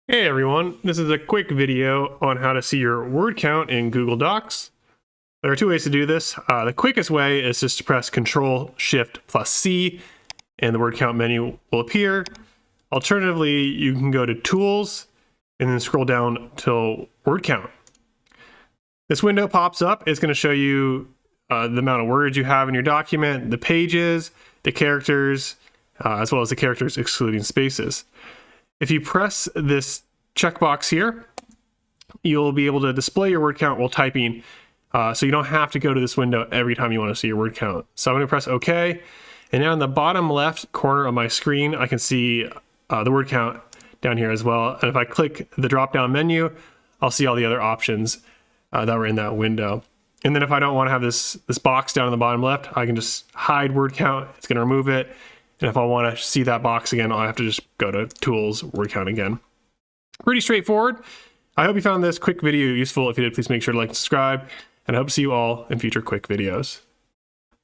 Hey everyone, this is a quick video on how to see your word count in Google Docs. There are two ways to do this. The quickest way is just to press Control-Shift+C and the word count menu will appear. Alternatively, you can go to Tools and then scroll down till word count. This window pops up. It's going to show you the amount of words you have in your document, the pages, the characters, as well as the characters excluding spaces. If you press this checkbox here, you'll be able to display your word count while typing, so you don't have to go to this window every time you want to see your word count. So I'm going to press OK, and now in the bottom left corner of my screen, I can see the word count down here as well. And if I click the drop-down menu, I'll see all the other options that were in that window. And then if I don't want to have this box down in the bottom left, I can just hide word count. It's going to remove it. And if I want to see that box again, I'll have to just go to Tools, Word Count again. Pretty straightforward. I hope you found this quick video useful. If you did, please make sure to like and subscribe. And I hope to see you all in future quick videos.